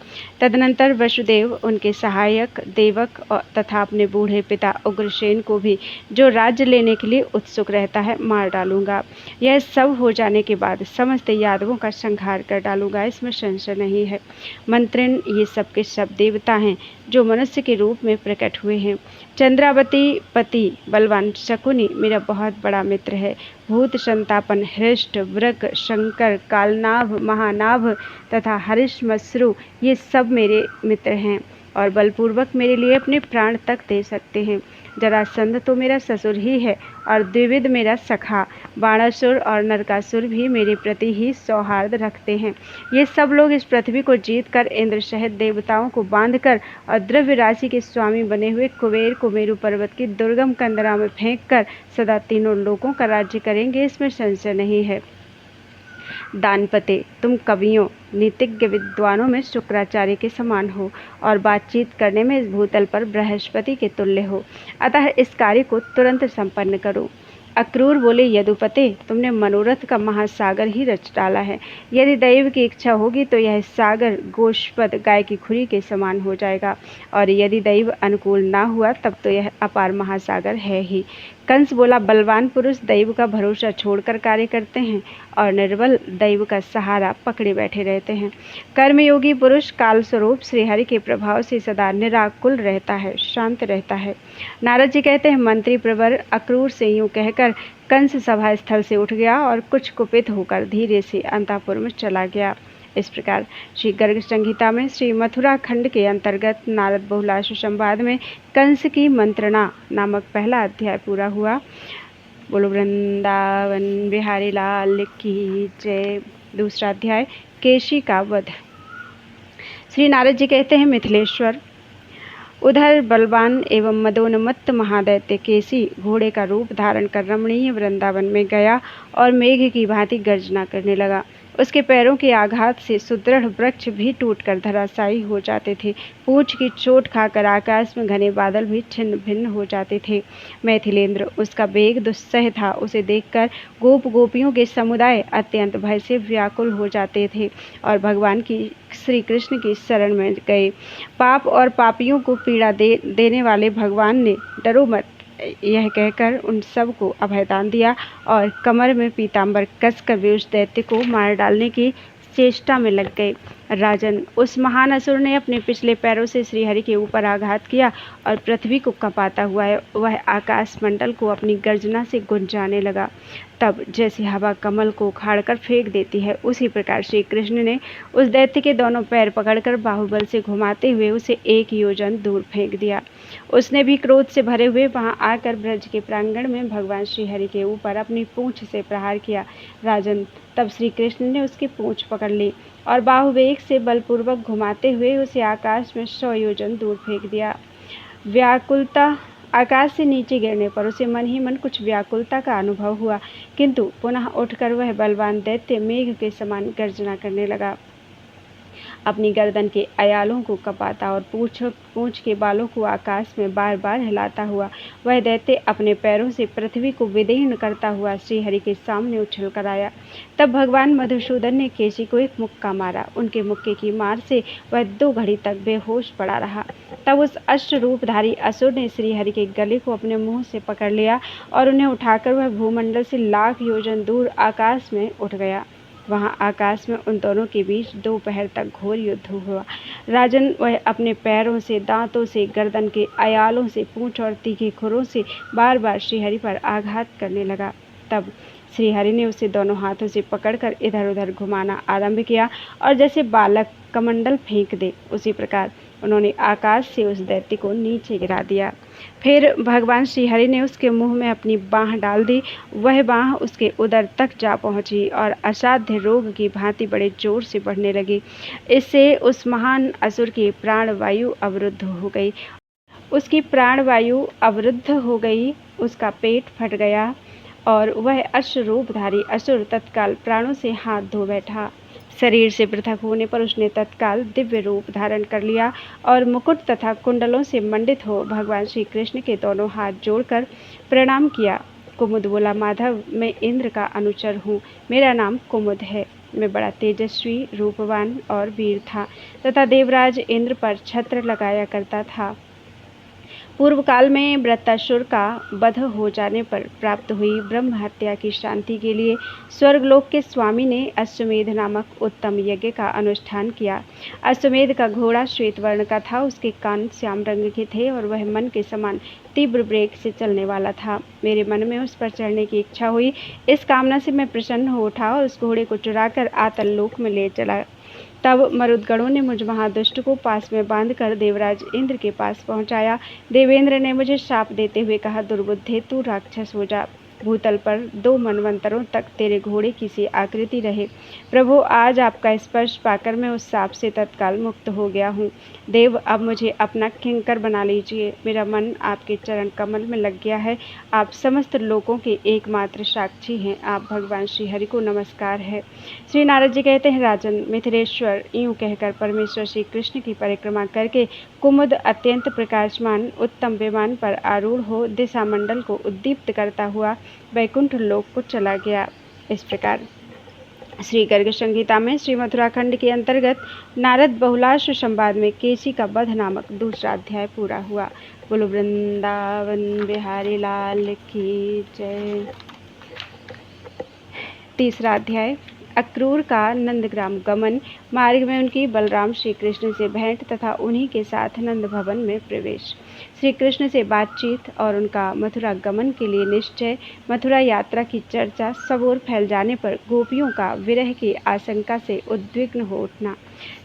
तदनंतर वसुदेव, उनके सहायक देवक तथा अपने बूढ़े पिता उग्रसेन को भी, जो राज्य लेने के लिए उत्सुक रहता है, मार डालूंगा। यह सब हो जाने के बाद समस्त यादवों का संहार कर डालूंगा, इसमें संशय नहीं है। मंत्रिण, ये सबके सब देवता हैं जो मनुष्य के रूप में प्रकट हुए हैं। चंद्रावती पति बलवान शकुनी मेरा बहुत बड़ा मित्र है। भूत संतापन, हृष्ट, वृक, शंकर, कालनाभ, महानाभ तथा हरिश्मश्रु, ये सब मेरे मित्र हैं और बलपूर्वक मेरे लिए अपने प्राण तक दे सकते हैं। जरासंध तो मेरा ससुर ही है और द्विविद मेरा सखा। बाणासुर और नरकासुर भी मेरे प्रति ही सौहार्द रखते हैं। ये सब लोग इस पृथ्वी को जीतकर इंद्र सहित देवताओं को बांधकर और द्रव्य राशि के स्वामी बने हुए कुबेर को मेरु पर्वत की दुर्गम कंदरा में फेंककर सदा तीनों लोकों का राज्य करेंगे, इसमें संशय नहीं है। दानपते, तुम कवियों, नीतिज्ञ विद्वानों में शुक्राचार्य के समान हो और बातचीत करने में इस भूतल पर बृहस्पति के तुल्य हो, अतः इस कार्य को तुरंत संपन्न करो। अक्रूर बोले, यदुपते, तुमने मनोरथ का महासागर ही रच डाला है। यदि दैव की इच्छा होगी तो यह सागर गोष्पद गाय की खुरी के समान हो जाएगा और यदि दैव अनुकूल ना हुआ तब तो यह अपार महासागर है ही। कंस बोला, बलवान पुरुष दैव का भरोसा छोड़कर कार्य करते हैं और निर्बल दैव का सहारा पकड़े बैठे रहते हैं। कर्मयोगी पुरुष काल स्वरूप श्रीहरि के प्रभाव से सदा निराकुल रहता है, शांत रहता है। नारद जी कहते हैं, मंत्री प्रवर अक्रूर से यूं कहकर कंस सभा स्थल से उठ गया और कुछ कुपित होकर धीरे से अंतःपुर में चला गया। इस प्रकार श्री गर्ग संहिता में श्री मथुरा खंड के अंतर्गत नारद बहुलाशु संवाद में कंस की मंत्रणा नामक पहला अध्याय पूरा हुआ। बोलो वृंदावन बिहारी लाल की जय। दूसरा अध्याय, केशी का वध। श्री नारद जी कहते हैं, मिथिलेश्वर, उधर बलवान एवं मदोन्मत्त महादैत्य केसी घोड़े का रूप धारण कर रमणीय वृंदावन में गया और मेघ की भांति गर्जना करने लगा। उसके पैरों के आघात से सुदृढ़ वृक्ष भी टूटकर धराशायी हो जाते थे। पूंछ की चोट खाकर आकाश में घने बादल भी छिन्न भिन्न हो जाते थे। मैथिलेंद्र, उसका वेग दुस्सह था। उसे देखकर गोप गोपियों के समुदाय अत्यंत भय से व्याकुल हो जाते थे और भगवान की श्री कृष्ण की शरण में गए। पाप और पापियों को पीड़ा देने वाले भगवान ने डरो मत यह कहकर उन सब को अभयदान दिया और कमर में पीताम्बर कसकर वे उस दैत्य को मार डालने की चेष्टा में लग गए। राजन, उस महान असुर ने अपने पिछले पैरों से श्रीहरि के ऊपर आघात किया और पृथ्वी को कँपाता हुआ वह आकाश मंडल को अपनी गर्जना से गुंजाने लगा। तब जैसे हवा कमल को उखाड़कर फेंक देती है, उसी प्रकार श्री कृष्ण ने उस दैत्य के दोनों पैर पकड़कर बाहुबल से घुमाते हुए उसे 1 योजन दूर फेंक दिया। उसने भी क्रोध से भरे हुए वहां आकर ब्रज के प्रांगण में भगवान श्रीहरि के ऊपर अपनी पूंछ से प्रहार किया। राजन, तब श्री कृष्ण ने उसकी पूंछ पकड़ ली और बाहुवेग से बलपूर्वक घुमाते हुए उसे आकाश में 100 योजन दूर फेंक दिया। व्याकुलता आकाश से नीचे गिरने पर उसे मन ही मन कुछ व्याकुलता का अनुभव हुआ, किंतु पुनः उठकर वह बलवान दैत्य मेघ के समान गर्जना करने लगा। अपनी गर्दन के अयालों को कपाता और पूंछ के बालों को आकाश में बार बार हिलाता हुआ वह दैत्य अपने पैरों से पृथ्वी को विदीर्ण करता हुआ श्रीहरि के सामने उछल कर आया। तब भगवान मधुसूदन ने केशी को एक मुक्का मारा। उनके मुक्के की मार से वह 2 घड़ी तक बेहोश पड़ा रहा। तब उस अष्ट रूपधारी असुर ने श्रीहरि के गले को अपने मुंह से पकड़ लिया और उन्हें उठाकर वह भूमंडल से लाख योजन दूर आकाश में उठ गया। वहां आकाश में उन दोनों के बीच दोपहर तक घोर युद्ध हुआ। राजन, वह अपने पैरों से, दांतों से, गर्दन के अयालों से, पूंछ और तीखे खुरों से बार बार श्रीहरि पर आघात करने लगा। तब श्रीहरि ने उसे दोनों हाथों से पकड़कर इधर उधर घुमाना आरंभ किया और जैसे बालक कमंडल फेंक दे, उसी प्रकार उन्होंने आकाश से उस दैत्य को नीचे गिरा दिया। फिर भगवान श्रीहरि ने उसके मुंह में अपनी बाँह डाल दी। वह बाँह उसके उदर तक जा पहुंची और असाध्य रोग की भांति बड़े जोर से बढ़ने लगी। इससे उस महान असुर की प्राणवायु अवरुद्ध हो गई। उसका पेट फट गया और वह अश्वरूपधारी असुर तत्काल प्राणों से हाथ धो बैठा। शरीर से पृथक होने पर उसने तत्काल दिव्य रूप धारण कर लिया और मुकुट तथा कुंडलों से मंडित हो भगवान श्री कृष्ण के दोनों हाथ जोड़कर प्रणाम किया। कुमुद बोला, माधव, मैं इंद्र का अनुचर हूँ। मेरा नाम कुमुद है। मैं बड़ा तेजस्वी, रूपवान और वीर था तथा देवराज इंद्र पर छत्र लगाया करता था। पूर्व काल में वृत्तासुर का वध हो जाने पर प्राप्त हुई ब्रह्म हत्या की शांति के लिए स्वर्गलोक के स्वामी ने अश्वमेध नामक उत्तम यज्ञ का अनुष्ठान किया। अश्वमेध का घोड़ा श्वेत वर्ण का था। उसके कान श्याम रंग के थे और वह मन के समान तीव्र वेग से चलने वाला था। मेरे मन में उस पर चढ़ने की इच्छा हुई। इस कामना से मैं प्रसन्न हो उठा और उस घोड़े को चुराकर आतल लोक में ले चला। तब मरुदगणों ने मुझ महादुष्ट को पास में बांधकर देवराज इंद्र के पास पहुंचाया। देवेंद्र ने मुझे शाप देते हुए कहा, दुर्बुद्धे, तू राक्षस हो जा। भूतल पर 2 मनवंतरों तक तेरे घोड़े की सी आकृति रहे। प्रभु, आज आपका स्पर्श पाकर मैं उस शाप से तत्काल मुक्त हो गया हूँ। देव, अब मुझे अपना किंकर बना लीजिए। मेरा मन आपके चरण कमल में लग गया है। आप समस्त लोकों के एकमात्र साक्षी हैं। आप भगवान श्रीहरि को नमस्कार है। श्री नारद जी कहते हैं, राजन, मिथिलेश्वर, यूं कहकर परमेश्वर श्री कृष्ण की परिक्रमा करके कुमुद अत्यंत प्रकाशमान उत्तम विमान पर आरूढ़ हो दिशा मंडल को उद्दीप्त करता हुआ वैकुंठ लोक को चला गया। इस प्रकार श्री गर्ग संहिता में श्री मथुराखंड के अंतर्गत नारद बहुलाश्व संवाद में केसी का वध नामक दूसरा अध्याय पूरा हुआ। बोलो वृंदावन बिहारी लाल की जय। तीसरा अध्याय, अक्रूर का नंदग्राम गमन। मार्ग में उनकी बलराम श्री कृष्ण से भेंट तथा उन्हीं के साथ नंद भवन में प्रवेश। श्री कृष्ण से बातचीत और उनका मथुरा गमन के लिए निश्चय। मथुरा यात्रा की चर्चा सब ओर फैल जाने पर गोपियों का विरह की आशंका से उद्विग्न हो उठना।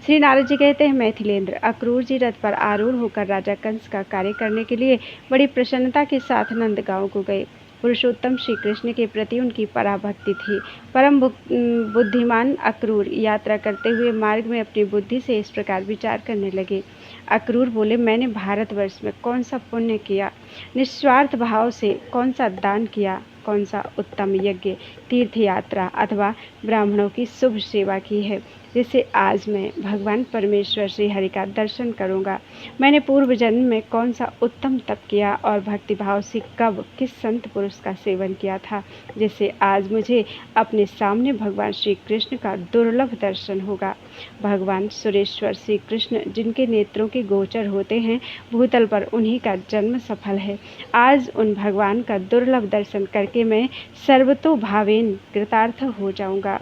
श्री नारद जी कहते हैं, मैथिलेंद्र, अक्रूर जी रथ पर आरूढ़ होकर राजा कंस का कार्य करने के लिए बड़ी प्रसन्नता के साथ नंदगांव को गए। पुरुषोत्तम श्री कृष्ण के प्रति उनकी पराभक्ति थी। परम बुद्धिमान अक्रूर यात्रा करते हुए मार्ग में अपनी बुद्धि से इस प्रकार विचार करने लगे। अक्रूर बोले, मैंने भारतवर्ष में कौन सा पुण्य किया, निस्वार्थ भाव से कौन सा दान किया, कौन सा उत्तम यज्ञ, तीर्थ यात्रा अथवा ब्राह्मणों की शुभ सेवा की है, जिससे आज मैं भगवान परमेश्वर श्री हरि का दर्शन करूंगा। मैंने पूर्व जन्म में कौन सा उत्तम तप किया और भक्तिभाव से कब किस संत पुरुष का सेवन किया था, जिससे आज मुझे अपने सामने भगवान श्री कृष्ण का दुर्लभ दर्शन होगा। भगवान सुरेश्वर श्री कृष्ण जिनके नेत्रों के गोचर होते हैं, भूतल पर उन्हीं का जन्म सफल है। आज उन भगवान का दुर्लभ दर्शन करके मैं सर्वतो भावेन कृतार्थ हो जाऊंगा।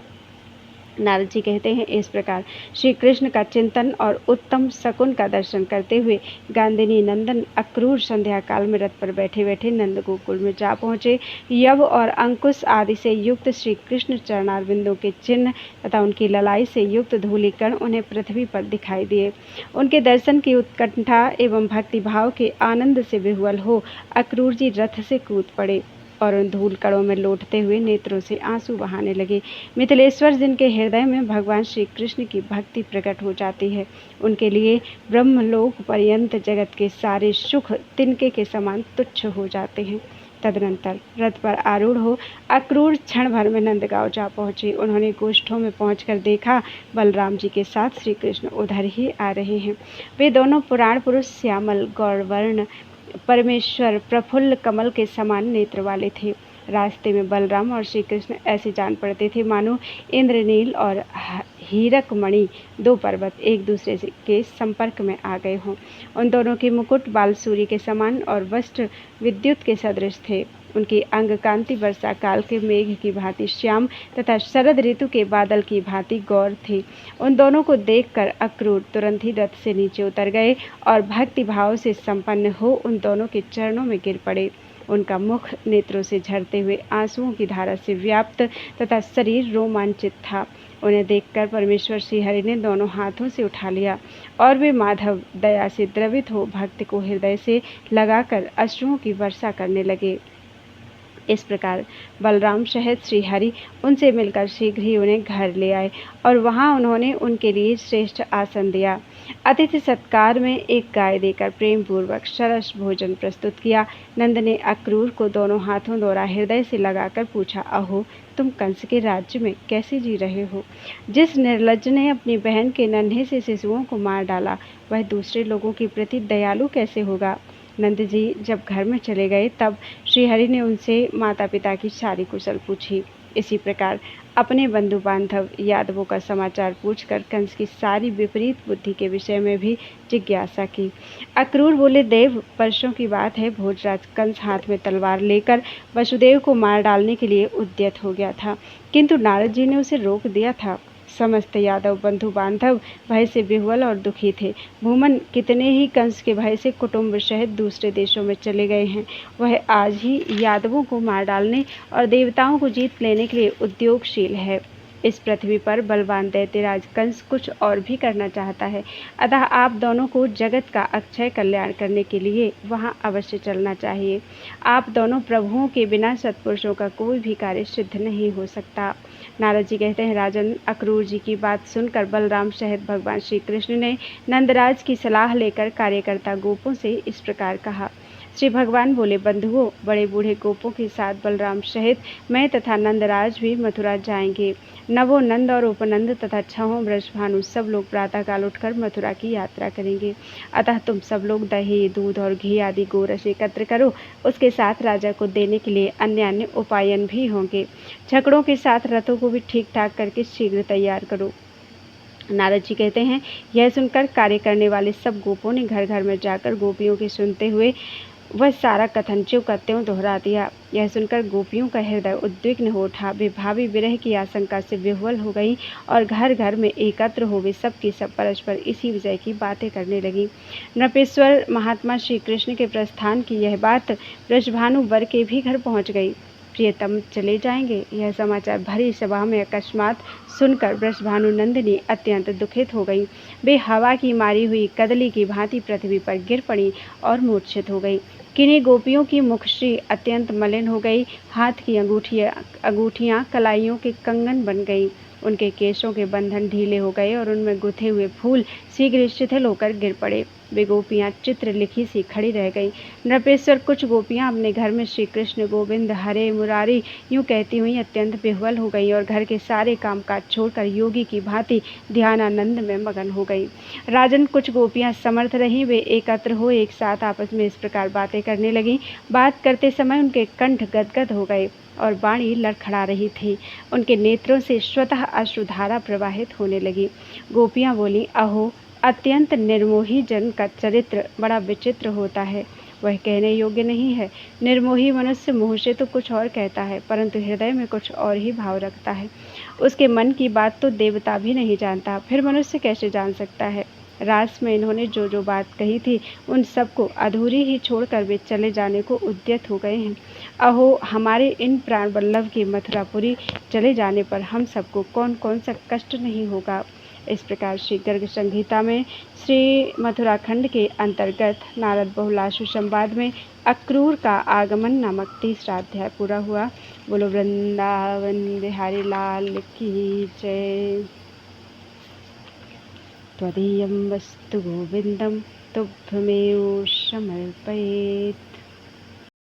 नारद जी कहते हैं, इस प्रकार श्री कृष्ण का चिंतन और उत्तम शकुन का दर्शन करते हुए गांधिनी नंदन अक्रूर संध्या काल में रथ पर बैठे बैठे नंद गोकुल में जा पहुँचे। यव और अंकुश आदि से युक्त श्री कृष्ण चरणारविंदों के चिन्ह तथा उनकी ललाई से युक्त धूलिकण उन्हें पृथ्वी पर दिखाई दिए। उनके दर्शन की उत्कंठा एवं भक्तिभाव के आनंद से विह्वल हो अक्रूर जी रथ से कूद पड़े और उन धूल कणों में लौटते हुए नेत्रों से आंसू बहाने लगे। मिथिलेश्वर जिनके हृदय में भगवान श्री कृष्ण की भक्ति प्रकट हो जाती है, उनके लिए ब्रह्मलोक पर्यंत जगत के सारे सुख तिनके के समान तुच्छ हो जाते हैं। तदनंतर रथ पर आरूढ़ हो अक्रूर क्षण भर में नंदगांव जा पहुँचे। उन्होंने गोष्ठों में पहुंचकर देखा बलराम जी के साथ श्री कृष्ण उधर ही आ रहे हैं। वे दोनों पुराण पुरुष श्यामल गौरवर्ण परमेश्वर प्रफुल्ल कमल के समान नेत्र वाले थे। रास्ते में बलराम और श्री कृष्ण ऐसे जान पड़ते थे मानो इंद्रनील और हीरक मणि दो पर्वत एक दूसरे के संपर्क में आ गए हों। उन दोनों के मुकुट बाल सूर्य के समान और वस्त्र विद्युत के सदृश थे। उनकी अंग कांति वर्षा काल के मेघ की भांति श्याम तथा शरद ऋतु के बादल की भांति गौर थी। उन दोनों को देखकर अक्रूर तुरंत ही रथ से नीचे उतर गए और भक्ति भाव से संपन्न हो उन दोनों के चरणों में गिर पड़े। उनका मुख नेत्रों से झरते हुए आंसुओं की धारा से व्याप्त तथा शरीर रोमांचित था। उन्हें देखकर परमेश्वर श्री हरि ने दोनों हाथों से उठा लिया और वे माधव दया से द्रवित हो भक्त को हृदय से लगाकर अश्रुओं की वर्षा करने लगे। इस प्रकार बलराम सहित श्री हरि उनसे मिलकर शीघ्र ही उन्हें घर ले आए और वहां उन्होंने उनके लिए श्रेष्ठ आसन दिया। अतिथि सत्कार में एक गाय देकर प्रेम पूर्वक सरस भोजन प्रस्तुत किया। नंद ने अक्रूर को दोनों हाथों द्वारा हृदय से लगाकर पूछा, अहो तुम कंस के राज्य में कैसे जी रहे हो? जिस निर्लज्ज ने अपनी बहन के नन्हे से शिशुओं को मार डाला, वह दूसरे लोगों के प्रति दयालु कैसे होगा? नंद जी जब घर में चले गए तब श्रीहरि ने उनसे माता पिता की सारी कुशल पूछी। इसी प्रकार अपने बंधु बांधव यादवों का समाचार पूछकर कंस की सारी विपरीत बुद्धि के विषय में भी जिज्ञासा की। अक्रूर बोले, देव परसों की बात है, भोजराज कंस हाथ में तलवार लेकर वसुदेव को मार डालने के लिए उद्यत हो गया था, किंतु नारद जी ने उसे रोक दिया था। समस्त यादव बंधु बांधव भय से विह्वल और दुखी थे। भूमन कितने ही कंस के भय से कुटुंब सहित दूसरे देशों में चले गए हैं। वह आज ही यादवों को मार डालने और देवताओं को जीत लेने के लिए उद्योगशील है। इस पृथ्वी पर बलवान दैत्यराज कंस कुछ और भी करना चाहता है, अतः आप दोनों को जगत का अक्षय कल्याण करने के लिए वहां अवश्य चलना चाहिए। आप दोनों प्रभुओं के बिना सत्पुरुषों का कोई भी कार्य सिद्ध नहीं हो सकता। नारद जी कहते हैं, राजन, अक्रूर जी की बात सुनकर बलराम सहित भगवान श्री कृष्ण ने नंदराज की सलाह लेकर कार्यकर्ता गोपों से इस प्रकार कहा। श्री भगवान बोले, बंधुओं, बड़े बूढ़े गोपों के साथ बलराम सहित मैं तथा नंदराज भी मथुरा जाएंगे। नवो नंद और उपनंद तथा छहों ब्रजभानु सब लोग प्रातःकाल उठकर मथुरा की यात्रा करेंगे। अतः तुम सब लोग दही, दूध और घी आदि गोरस एकत्र करो। उसके साथ राजा को देने के लिए अन्य अन्य उपायन भी होंगे। छकड़ों के साथ रथों को भी ठीक ठाक करके शीघ्र तैयार करो। नारद जी कहते हैं, यह सुनकर कार्य करने वाले सब गोपों ने घर घर में जाकर गोपियों के सुनते हुए वह सारा कथन ज्यों का त्यों दोहरा दिया। यह सुनकर गोपियों का हृदय उद्विग्न हो उठा। वे भावी विरह की आशंका से विह्वल हो गई और घर घर में एकत्र हो वे सब की सब परस्पर इसी विजय की बातें करने लगी। नृपेश्वर महात्मा श्री कृष्ण के प्रस्थान की यह बात ब्रजभानु वर के भी घर पहुंच गई। प्रियतम चले जाएंगे, यह समाचार भरी सभा में अकस्मात सुनकर ब्रजभानु नंदिनी अत्यंत दुखित हो गई। वे हवा की मारी हुई कदली की भांति पृथ्वी पर गिर पड़ी और मूर्छित हो गई। किन्हीं गोपियों की मुखश्री अत्यंत मलिन हो गई। हाथ की अंगूठियां कलाइयों के कंगन बन गई। उनके केशों के बंधन ढीले हो गए और उनमें गुथे हुए फूल शीघ्र शिथिल होकर गिर पड़े। वे गोपियां चित्र लिखी सी खड़ी रह गई। नृपेश्वर कुछ गोपियां अपने घर में श्री कृष्ण गोविंद हरे मुरारी यूं कहती हुई अत्यंत विह्वल हो गई और घर के सारे कामकाज छोड़कर योगी की भांति ध्यानानंद में मगन हो गई। राजन, कुछ गोपियां समर्थ रहीं। वे एकत्र हो एक साथ आपस में इस प्रकार बातें करने लगी। बात करते समय उनके कंठ गदगद हो गए और वाणी लड़खड़ा रही थी। उनके नेत्रों से स्वतः अश्रुधारा प्रवाहित होने लगी। गोपियां बोली, अहो, अत्यंत निर्मोही जन का चरित्र बड़ा विचित्र होता है। वह कहने योग्य नहीं है। निर्मोही मनुष्य मुँह से तो कुछ और कहता है, परंतु हृदय में कुछ और ही भाव रखता है। उसके मन की बात तो देवता भी नहीं जानता, फिर मनुष्य कैसे जान सकता है। रास में इन्होंने जो जो बात कही थी, उन सबको अधूरी ही छोड़कर वे चले जाने को उद्यत हो गए हैं। अहो, हमारे इन प्राण वल्लभ के मथुरापुरी चले जाने पर हम सबको कौन कौन सा कष्ट नहीं होगा। इस प्रकार श्री गर्ग संहिता में श्री मथुराखंड के अंतर्गत नारद बहुलाशु संवाद में अक्रूर का आगमन नामक 3रा अध्याय पूरा हुआ। बोलो वृंदावन बिहारी लाल की जय। त्वदीयं वस्तु गोविंदं तुभ्यमेव समर्पयेत्।